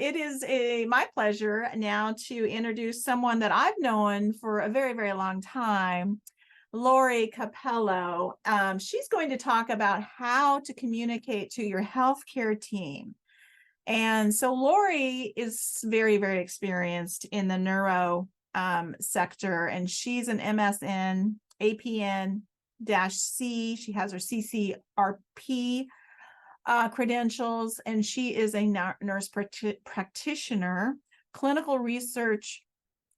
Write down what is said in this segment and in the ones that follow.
It is my pleasure now to introduce someone that I've known for a very, very long time, Lori Cappello. She's going to talk about how to communicate to your healthcare team. And so Lori is very, very experienced in the neuro sector, and she's an MSN APN-C. She has her CCRP credentials, and she is a nurse practitioner, clinical research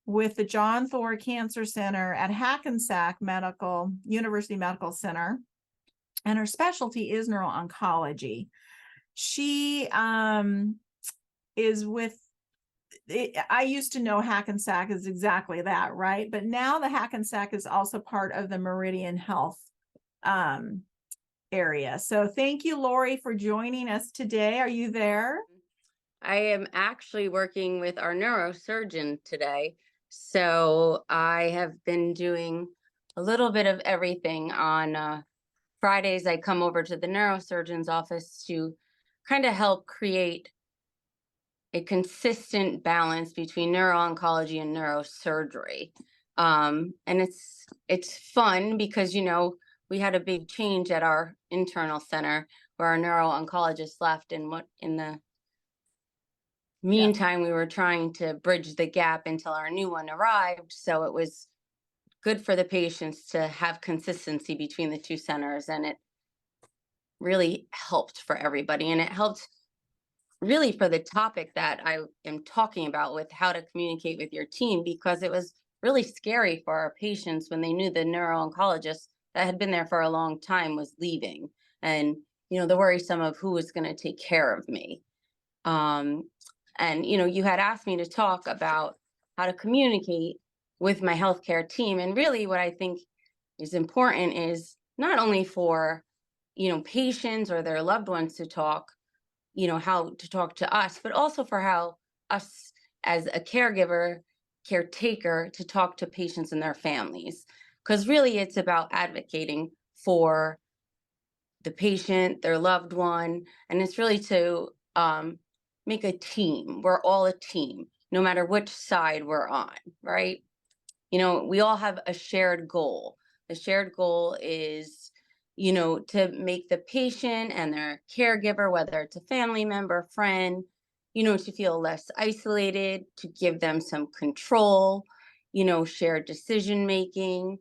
with the John Theurer Cancer Center at Hackensack University Medical Center, and her specialty is Nero-Oncology. She is with, I used to know Hackensack is exactly that, right? But now the Hackensack is also part of the Meridian Health area. So thank you, Lori, for joining us today. Are you there? I am actually working with our neurosurgeon today. So I have been doing a little bit of everything. On Fridays, I come over to the neurosurgeon's office to kind of help create a consistent balance between neuro-oncology and neurosurgery. And it's fun because, we had a big change at our internal center where our neuro-oncologist left, and in the meantime, we were trying to bridge the gap until our new one arrived. So it was good for the patients to have consistency between the two centers, and it really helped for everybody. And it helped really for the topic that I am talking about with how to communicate with your team, because it was really scary for our patients when they knew the neuro-oncologist that had been there for a long time was leaving, and the worrisome of who was going to take care of me. And you had asked me to talk about how to communicate with my healthcare team, and really what I think is important is not only for patients or their loved ones to talk, how to talk to us, but also for how us as a caregiver, caretaker, to talk to patients and their families. Because really it's about advocating for the patient, their loved one, and it's really to make a team. We're all a team, no matter which side we're on, right? We all have a shared goal. The shared goal is, to make the patient and their caregiver, whether it's a family member, friend, to feel less isolated, to give them some control, shared decision making.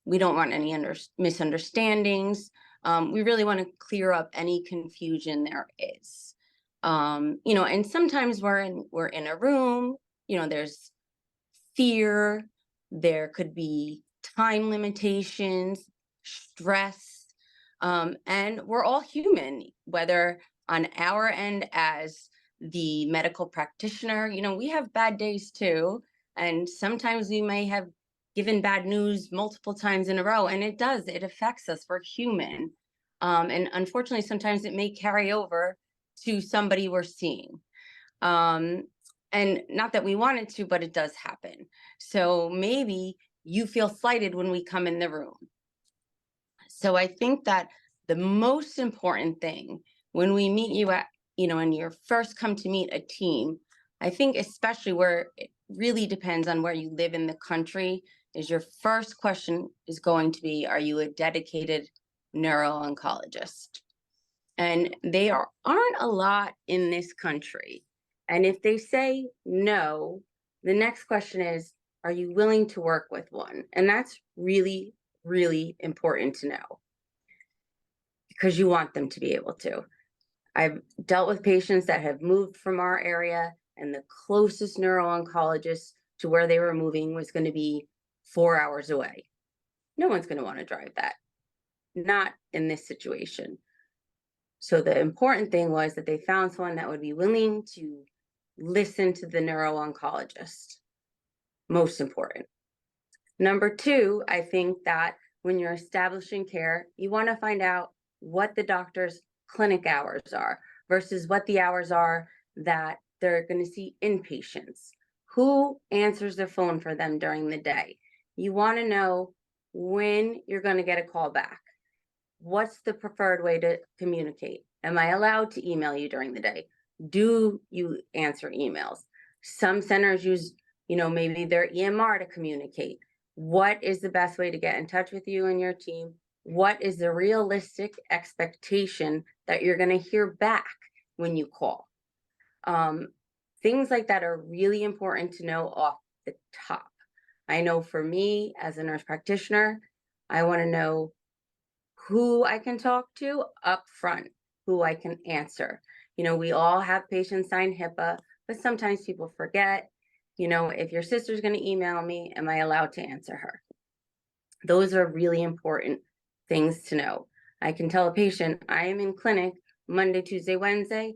We don't want any misunderstandings. We really want to clear up any confusion there is. And sometimes we're in a room, there's fear, there could be time limitations, stress, and we're all human, whether on our end as the medical practitioner, we have bad days too. And sometimes we may have given bad news multiple times in a row, and it affects us. We're human. And unfortunately, sometimes it may carry over to somebody we're seeing. And not that we want it to, but it does happen. So maybe you feel slighted when we come in the room. So I think that the most important thing when we meet you at, and you first come to meet a team, I think especially where it really depends on where you live in the country, is your first question is going to be, are you a dedicated neuro-oncologist? And they aren't a lot in this country. And if they say no, the next question is, are you willing to work with one? And that's really, really important to know, because you want them to be able to. I've dealt with patients that have moved from our area, and the closest neuro-oncologist to where they were moving was going to be 4 hours away. No one's going to want to drive that. Not in this situation. So the important thing was that they found someone that would be willing to listen to the neuro-oncologist. Most important. Number two, I think that when you're establishing care, you want to find out what the doctor's clinic hours are versus what the hours are that they're going to see inpatients. Who answers their phone for them during the day? You want to know when you're going to get a call back. What's the preferred way to communicate? Am I allowed to email you during the day? Do you answer emails? Some centers use, maybe their EMR to communicate. What is the best way to get in touch with you and your team? What is the realistic expectation that you're going to hear back when you call? Things like that are really important to know off the top. I know for me as a nurse practitioner, I want to know who I can talk to up front, who I can answer. We all have patients sign HIPAA, but sometimes people forget. If your sister's going to email me, am I allowed to answer her? Those are really important things to know. I can tell a patient I am in clinic Monday, Tuesday, Wednesday,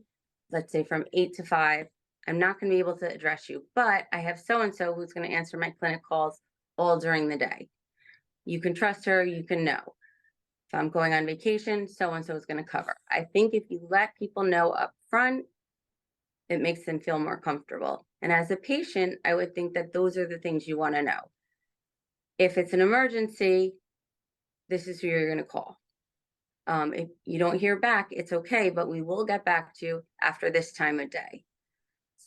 let's say from 8 to 5. I'm not going to be able to address you, but I have so-and-so who's going to answer my clinic calls all during the day. You can trust her, you can know. If I'm going on vacation, so-and-so is going to cover. I think if you let people know up front, it makes them feel more comfortable. And as a patient, I would think that those are the things you want to know. If it's an emergency, this is who you're going to call. If you don't hear back, it's okay, but we will get back to you after this time of day.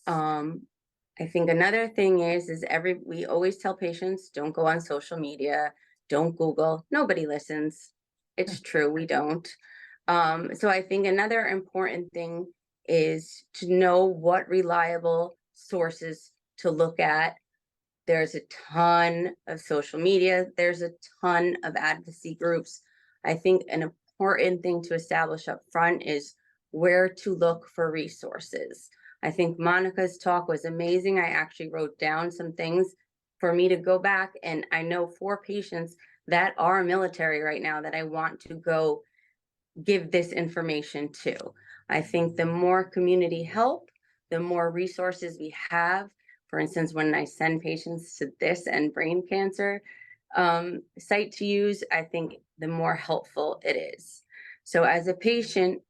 I think another thing is we always tell patients, don't go on social media, don't Google. Nobody listens. It's true, we don't. So I think another important thing is to know what reliable sources to look at. There's a ton of social media. There's a ton of advocacy groups. I think an important thing to establish up front is where to look for resources. I think Monica's talk was amazing. I actually wrote down some things for me to go back, and I know 4 patients that are military right now that I want to go give this information to. I think the more community help, the more resources we have. For instance, when I send patients to this and brain cancer site to use, I think the more helpful it is. So as a patient,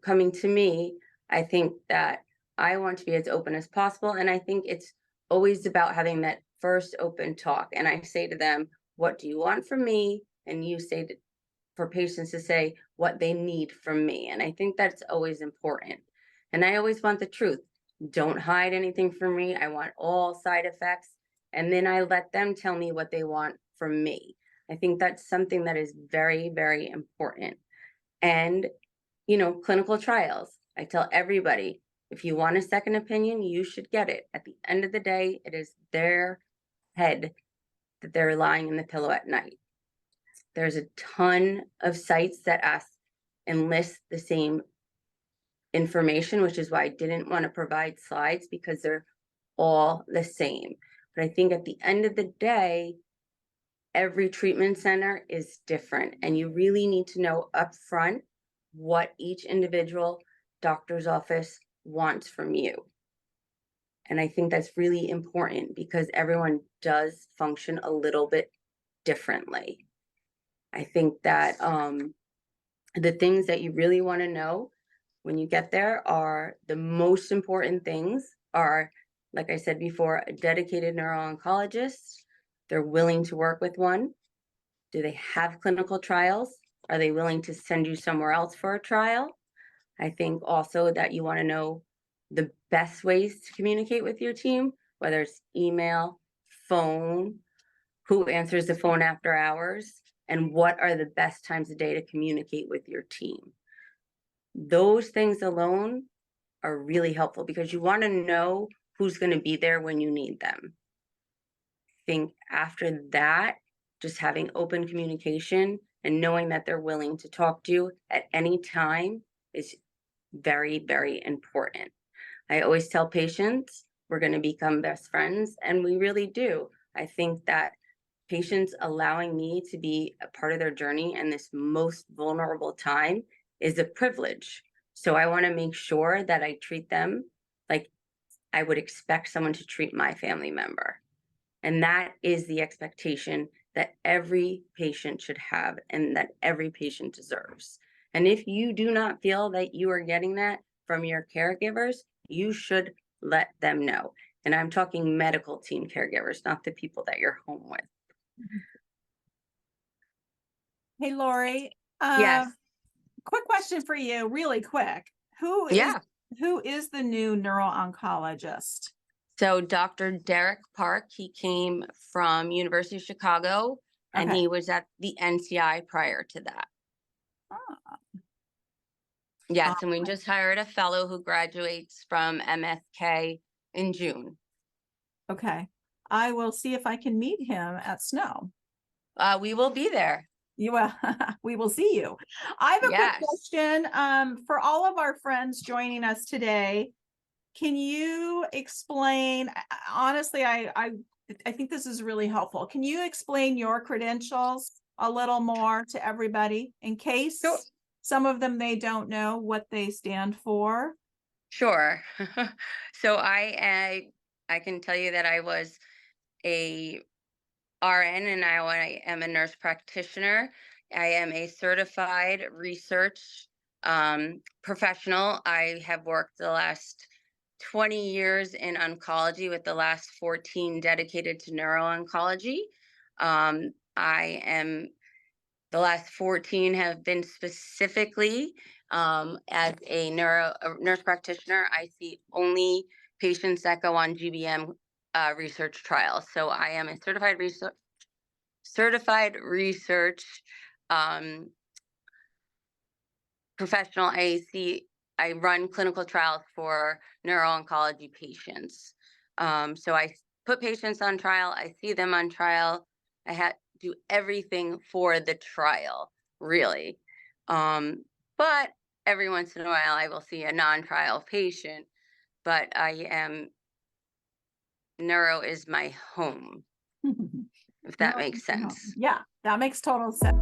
coming to me, I think that I want to be as open as possible. And I think it's always about having that first open talk. And I say to them, what do you want from me? And you say for patients to say what they need from me. And I think that's always important. And I always want the truth. Don't hide anything from me. I want all side effects. And then I let them tell me what they want from me. I think that's something that is very, very important. And, clinical trials. I tell everybody, if you want a second opinion, you should get it. At the end of the day, it is their head that they're lying in the pillow at night. There's a ton of sites that list the same information, which is why I didn't want to provide slides, because they're all the same. But I think at the end of the day, every treatment center is different, and you really need to know upfront what each individual doctor's office wants from you. And I think that's really important because everyone does function a little bit differently. I think that the things that you really want to know when you get there are the most important things are, like I said before, a dedicated neuro-oncologist. They're willing to work with one. Do they have clinical trials? Are they willing to send you somewhere else for a trial? I think also that you want to know the best ways to communicate with your team, whether it's email, phone, who answers the phone after hours, and what are the best times of day to communicate with your team. Those things alone are really helpful because you want to know who's going to be there when you need them. I think after that, just having open communication and knowing that they're willing to talk to you at any time is very, very important. I always tell patients we're going to become best friends, and we really do. I think that patients allowing me to be a part of their journey in this most vulnerable time is a privilege. So I want to make sure that I treat them like I would expect someone to treat my family member. And that is the expectation that every patient should have and that every patient deserves. And if you do not feel that you are getting that from your caregivers, you should let them know. And I'm talking medical team caregivers, not the people that you're home with. Hey, Lori. Yes. Quick question for you, really quick. Who is Yeah. who is the new neuro-oncologist? So Dr. Derek Park, he came from University of Chicago, and Okay. he was at the NCI prior to that. Ah, Yes, and we just hired a fellow who graduates from MSK in June. okay. I will see if I can meet him at Snow. We will be there. You will, we will see you. I have a quick Yes. question for all of our friends joining us today. Can you explain, honestly, I think this is really helpful. Can you explain your credentials a little more to everybody in case Sure. some of them they don't know what they stand for? Sure. So I can tell you that I was a RN and now I am a nurse practitioner. I am a certified research professional. I have worked the last 20 years in oncology, with the last 14 dedicated to neuro-oncology. The last 14 have been specifically as a nurse practitioner. I see only patients that go on GBM research trials. So I am a certified research um, professional. I run clinical trials for neuro-oncology patients. So I put patients on trial. I see them on trial. I do everything for the trial, really. But every once in a while, I will see a non-trial patient. But neuro is my home, if that Neuro- makes sense. Yeah, that makes total sense.